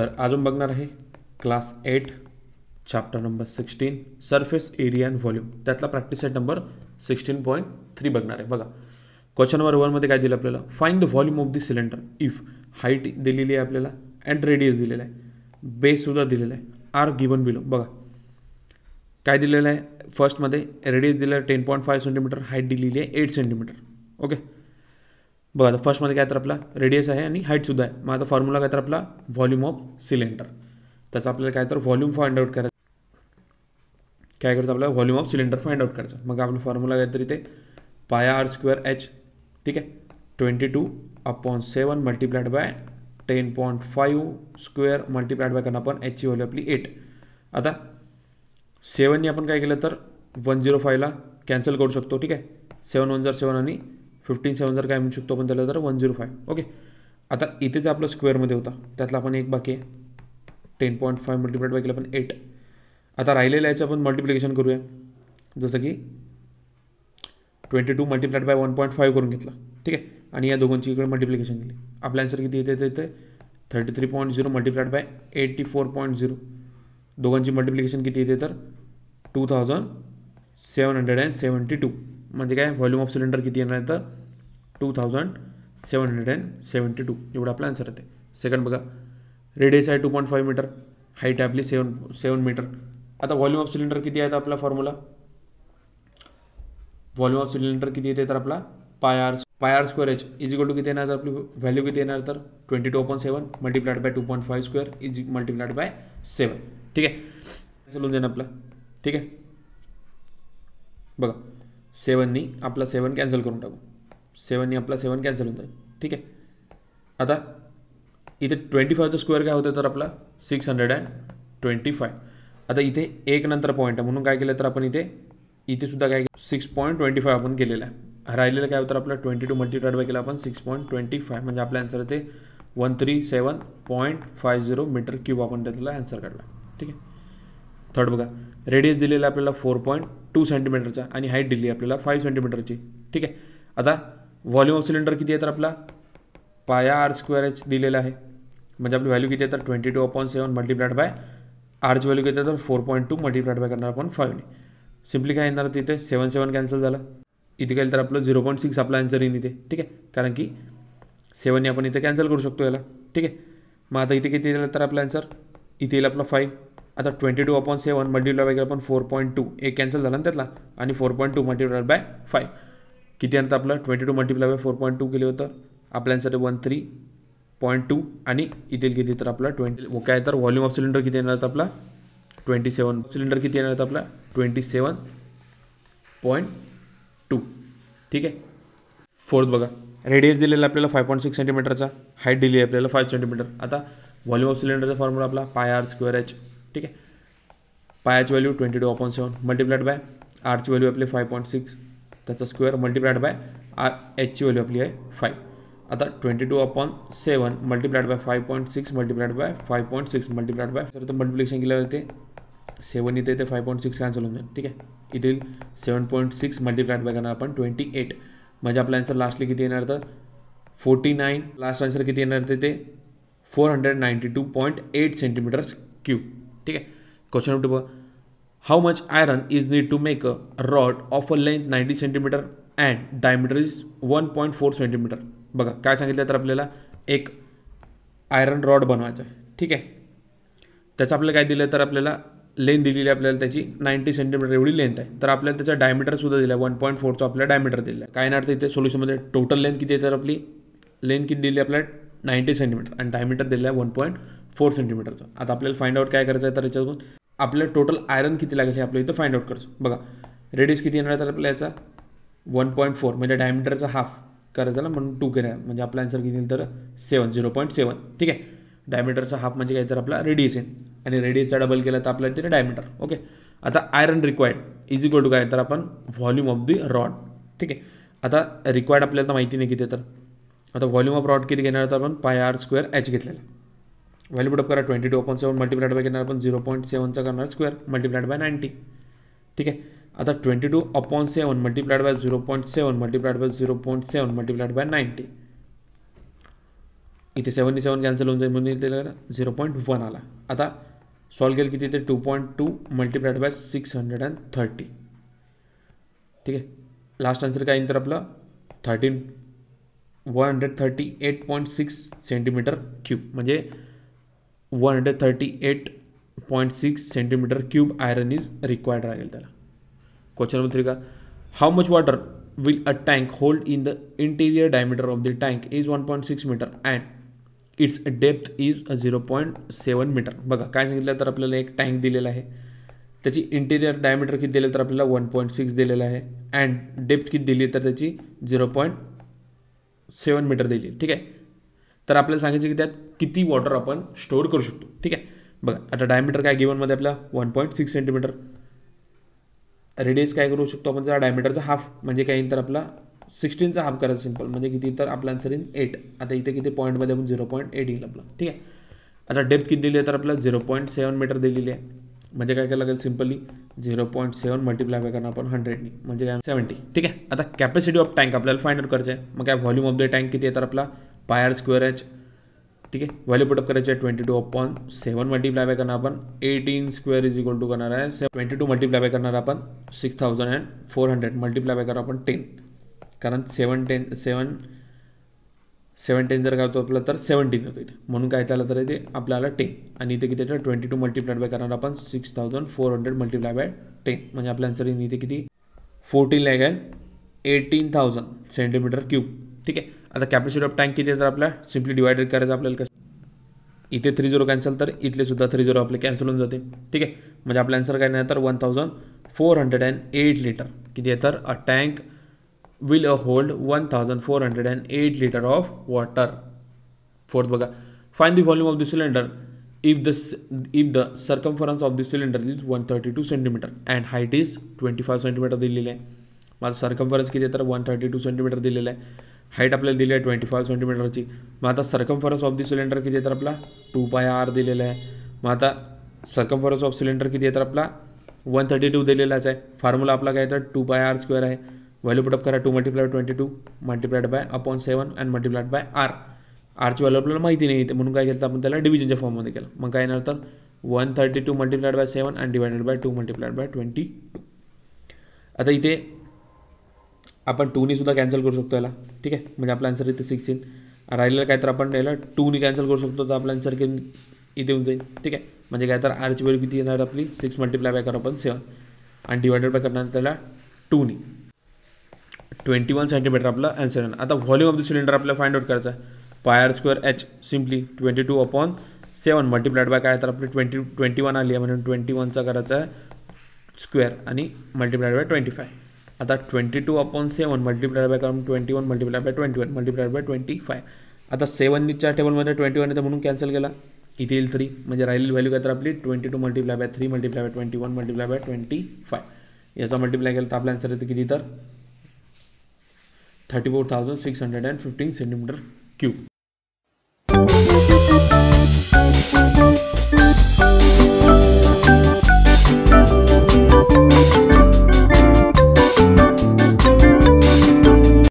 तर अजून बघणार आहे class 8 chapter number 16 surface area and volume, त्यातला प्रॅक्टिस सेट नंबर 16.3 बघणार आहे. बघा क्वेश्चन नंबर 1 मध्ये काय दिलं आपल्याला, find the volume of the cylinder if height दिलेली आहे आपल्याला अँड रेडियस दिलेला आहे, बेस सुद्धा दिलेला आहे, आर गिवन बिलो. बघा काय दिलेलं आहे, फर्स्टमध्ये रेडियस दिलेलं आहे 10.5 सेंटीमीटर, हाईट दिलेली आहे 8 सेंटीमीटर. ओके बघा आता फर्स्टमध्ये काय तर आपला रेडियस आहे आणि हाईटसुद्धा आहे. मग आता फॉर्म्युला काय तर आपला व्हॉल्यूम ऑफ सिलेंडर, त्याचा आपल्याला काय तर व्हॉल्यूम फाइंड आउट करायचं. काय करायचं आपल्याला volume of cylinder find out करायचं. मग आपला फॉर्म्युला काय तरी ते पाय आर स्क्वेअर एच, ठीक आहे, 22/7 multiplied bye 10.5 square multiplied by करणार आपण एचची व्हॅल्यू आपली 8. आता 7नी आपण काय केलं तर 105ला कॅन्सल करू शकतो, ठीक आहे. 7 1 7 आणि 15 7 जर काय म्हणू शकतो आपण त्याला तर 105. ओके आता इथेच आपलं स्क्वेअरमध्ये होता, त्यातला आपण एक बाकी आहे 10.5 मल्टिप्लाइड बाय केलं आपण 8. आता राहिलेलं याचं आपण मल्टिप्लिकेशन करूया, जसं की 22 मल्टिप्लाइड बाय 1.5 करून घेतला, ठीक आहे, आणि या दोघांची इकडे मल्टिप्लिकेशन केली. आपला आन्सर किती येते येते 33.0 मल्टिप्लाइड बाय 84.0, दोघांची मल्टिप्लिकेशन किती येते तर 2772. म्हणजे काय व्हॉल्यूम ऑफ सिलेंडर किती येणार आहे तर 2772 एवढा आपला आन्सर येते. सेकंड बघा रेडियस आहे 2.5 मीटर, हाईट आहे आपली 7 मीटर. आता व्हॉल्यूम ऑफ सिलेंडर किती आहे तर आपला फॉर्म्युला, व्हॉल्यूम ऑफ सिलेंडर किती येते तर आपला pi r square h is equal to किती येणार तर आपली व्हॅल्यू किती येणार तर 22/7 multiplied by 2.5 square is multiplied by 7, ठीक आहे. कॅन्सल देणं आपला, ठीक आहे. बघा 7नी आपला 7 कॅन्सल करून टाकू, 7नी आपला 7 कॅन्सल होऊन जाईल, ठीक आहे. आता इथे 25चा स्क्वेअर काय होतं तर आपला 625. आता इथे एक नंतर पॉईंट आहे म्हणून काय केलं तर आपण इथे सुद्धा काय 6.25 आपण केलेलं आहे. राहिलेलं काय होतं आपलं 22 मल्टिप्लाइड बाय केलं आपण 6.25, म्हणजे आपला आन्सर ते 137.50 मीटर क्यूब आपण त्यातला आन्सर काढला, ठीक आहे. थर्ड बघा रेडियस दिलेला आपल्याला 4.2 सेंटीमीटरचा आणि हाईट दिली आपल्याला 5 सेंटीमीटरची, ठीक आहे. आता व्हॉल्यूम ऑफ सिलेंडर किती आहे तर आपला पाय आर स्क्वेअर एच दिलेला आहे, म्हणजे आपली व्हॅल्यू किती आहे तर 22/7 मल्टिप्लाइड बाय आरची व्हॅल्यू किती आहे तर 4.2 मल्टिप्लाइड बाय करणार आपण 5ने. सिम्पली काय येणार तिथे 7 कॅन्सल झालं, इथे काय तर आपलं 0.6 आपला आन्सर येईल इथे, ठीक आहे, कारण की 7ने आपण इथे कॅन्सल करू शकतो याला, ठीक आहे. मग आता इथे किती येईल तर आपला आन्सर इथे येईल आपला 5. आता 22/7 मल्टिप्लाय बाय आपण 4.2 एक कॅन्सल झाला ना त्यातला, आणि 4.2 मल्टिप्लाइड बाय 5 किती येणार आपलं 22 मल्टिप्लाय बाय 4.2 केले होतं आपल्या आन्सर 13.2 आणि इथे किती तर आपला 20 काय तर व्हॉल्यूम ऑफ सिलेंडर किती येणार तर आपला 27 सिलेंडर किती येणार तर आपला 27.2, ठीक आहे. फोर्थ बघा रेडियस दिलेला आपल्याला 5.6 सेंटीमीटरचा, हाईट दिली आहे आपल्याला 5 सेंटीमीटर. आता व्हॉल्यूम ऑफ सिलेंडरचा फॉर्म्युला आपला पाय आर स्क्वेअर एच, ठीक आहे. पायाची व्हॅल्यू 22/7 मल्टिप्लाइड बाय आरची व्हॅल्यू आपली 5.6 त्याचा स्क्वेअर मल्टिप्लाइड बाय एचची व्हॅल्यू आपली आहे 5. आता 22/7 multiplied bye 5.6 multiplied by 5.6 multiplied by तर मल्टिप्लिकेशन केल्यावर ते 7 इथे 5.6 कॅन्सल होऊन जाईल, ठीक आहे. इथे 7.6 मल्टिप्लाइड बाय करणार आपण 28, म्हणजे आपला आन्सर लास्टली किती येणार तर 49. लास्ट आन्सर किती येणार ते 492.8 सेंटीमीटर क्यूब, ठीक आहे. Question number 2 how much iron is need to make a rod of a length 90 centimetre and diameter is 1.4 centimetre. बघा काय सांगितलं तर आपल्याला एक आयरन रॉड बनवायचा आहे, ठीक आहे. त्याचं आपल्याला काय दिलं तर आपल्याला लेंथ दिलेली आहे आपल्याला त्याची 90 सेंटीमीटर एवढी लेंथ आहे, तर आपल्याला त्याचा डायमीटर सुद्धा दिला आहे 1.4चा आपल्याला डायमीटर दिला आहे. काय येणार तर इथे सोल्युशनमध्ये टोटल लेंथ किती आहे तर आपली लेंथ किती दिली आपल्याला 90 सेंटीमीटर आणि डायमीटर दिलं आहे 1.4 सेंटीमीटरचं. आता आपल्याला फाइंड आउट काय करायचं आहे तर याच्यातून आपल्याला टोटल आयरन किती लागेल हे आपल्या इथं फाइंड आउट करायचं. बघा रेडियस किती येणार तर आपल्या याचा 1.4 म्हणजे डायमीटरचा हाफ करायचा ना, म्हणून 2 केला, म्हणजे आपला आन्सर किती येईल तर 0.7, ठीक आहे. डायमीटरचा हाफ म्हणजे काय तर आपला रेडियस येईल आणि रेडियसचा डबल केला तर आपल्याला तिथे डायमीटर. ओके आता iron required is equal to काय तर आपण व्हॉल्यूम ऑफ द रॉड, ठीक आहे. आता रिक्वायर्ड आपल्याला माहिती नाही किती तर आता व्हॉल्यूम ऑफ रॉड किती घेणार तर आपण पाय आर स्क्वेअर एच घेतलेला. व्हॅल्यू पुटअप करा 22/7 मल्टिप्लाइड बाय घेणार आपण 0.7चा करणार स्क्वेअर मल्टिप्लाइड बाय 90, ठीक आहे. आता 22/7 multiplied bye 0.7 multiplied by 0.7 multiplied by 90 इथे 77 कॅन्सल होऊन जाईल म्हणून इथे 0.1 आला. आता सॉल्व केलं किती ते 2.2 मल्टिप्लाइड बाय 630. ठीक आहे. लास्ट आन्सर काय येईल तर आपलं 138.6 सेंटीमीटर क्यूब, म्हणजे 138.6 centimetre cube iron is required राहील त्याला. क्वेश्चन नंबर 3 का, how much water will a tank hold in the interior diameter of the tank is 1.6 metre and its depth is 0.7 metre. बघा काय सांगितलं तर आपल्याला एक टँक दिलेला आहे, त्याची इंटिरियर डायमीटर किती दिलं तर आपल्याला 1.6 दिलेलं आहे अँड डेप्थ किती दिली तर त्याची 0.7 मीटर दिली. ठीक आहे. तर आपल्याला सांगायचं की त्यात किती वॉटर आपण स्टोअर करू शकतो. ठीक आहे. बघा आता डायमीटर काय गिवनमध्ये आपला 1.6 सेंटीमीटर, रेडियस काय करू शकतो आपण त्या डायमीटरचा हाफ, म्हणजे काय येईल तर आपला 16चा हाफ करायचं सिंपल, म्हणजे किती तर आपला आन्सर येईल 8. आता इथे किती पॉईंटमध्ये आपण 0.8 येईल आपला. ठीक आहे. आता डेप्थ किती दिली आहे तर आपल्याला 0.7 मीटर दिलेली आहे, म्हणजे काय करायला लागेल सिंपली 0.7 मल्टिप्लाय करणार आपण 100नी, म्हणजे काय 70. ठीक आहे. आता कॅपॅसिटी ऑफ टँक आपल्याला फाइंड आउट करायचं आहे. मग काय व्हॉल्यूम ऑफ द टँक किती आहे तर आपला πr²h. ठीक आहे. व्हॅल्यू पुटअप करायचे आहे 22/7 मल्टिप्लाय करणार आपण 18² इज इक्वल टू करणार आहे 22 मल्टिप्लाय करणार आपण 6400 मल्टिप्लाय करणार आपण 10, कारण 7 जर काय होतं आपलं तर 17 होतं इथे, म्हणून काय त्याला तर इथे आपल्याला 10 आणि इथे किती तर 22 मल्टिप्लाय बाय करणार आपण 6400 मल्टिप्लाय बाय 10, म्हणजे आपल्या आन्सर येईल इथे किती 14,18,000 सेंटीमीटर क्यूब. ठीक आहे. आता कॅपॅसिटी ऑफ टँक किती आहे तर आपल्या सिम्पली डिवायडेड करायचं आपल्याला कसं, इथे 30 कॅन्सल तर इथले सुद्धा 30 आपले कॅन्सल होऊन जाते. ठीक आहे. म्हणजे आपला आन्सर काय नाही तर 1408 लिटर किती आहे तर a tank will hold 1408 litre of water. Fourth बघा, find the volume of the cylinder if the circumference of the cylinder is 132 centimetre and height is 25 centimetre दिलेलं आहे. माझं सर्कम्फरन्स किती आहे तर 132 सेंटीमीटर दिलेलं आहे, हाईट आपल्याला दिली आहे 25 सेंटीमीटरची. मग आता सर्कम्फरन्स ऑफ द सिलेंडर किती आहे तर आपला 2πr दिलेला आहे. मग आता सर्कम्फरन्स ऑफ सिलेंडर किती आहे तर आपला 132 दिलेलाच आहे. फॉर्म्युला आपला काय तर 2πr² आहे. व्हॅल्यू पुटअप करा 2 × 22 multiplied by upon 7 and multiplied by R. आरची व्हॅल्यू आपल्याला माहिती नाही, म्हणून काय केलं आपण त्याला डिव्हिजनच्या फॉर्ममध्ये केलं. मग काय येणार तर 132 multiplied by 7 and divided by 2 multiplied by 22. आता इथे आपण 2नी सुद्धा कॅन्सल करू शकतो याला. ठीक आहे. म्हणजे आपला आन्सर इथे 6 येईल. राहिलेलं काय तर आपण याला 2नी कॅन्सल करू शकतो, तर आपला आन्सर इथे येऊन जाईल. ठीक आहे. म्हणजे काय तर आरची व्हॅल्यू किती येणार आपली 6 मल्टिप्लाय बाय करा आपण 7 आणि डिवायडेड बाय करणार त्याला 2नी 21 सेंटीमीटर आपला आन्सर येणार. आता व्हॉल्यूम ऑफ द सिलेंडर आपल्याला फाइंड आउट करायचा आहे. πr²h सिम्पली 22/7 मल्टिप्लाइड बाय काय तर आपली 21 आली आहे, म्हणून 21चा करायचा आहे स्क्वेअर आणि मल्टिप्लाइड बाय 25. आता 22/7 मल्टिप्लाइड बाय करून 21 मल्टिप्लाइड बाय 21 मल्टिप्लाइड बाय 25. आता 7च्या टेबलमध्ये 21 येतं म्हणून कॅन्सल केला, इथे येईल 3, म्हणजे राहिलेली व्हॅल्यू काय तर आपली 22 multiply by 3 multiply by 21 multiply by 25. याचा मल्टिप्लाय केला तर आपला आन्सर येतं किती तर 34,615 सेंटीमीटर क्यूब.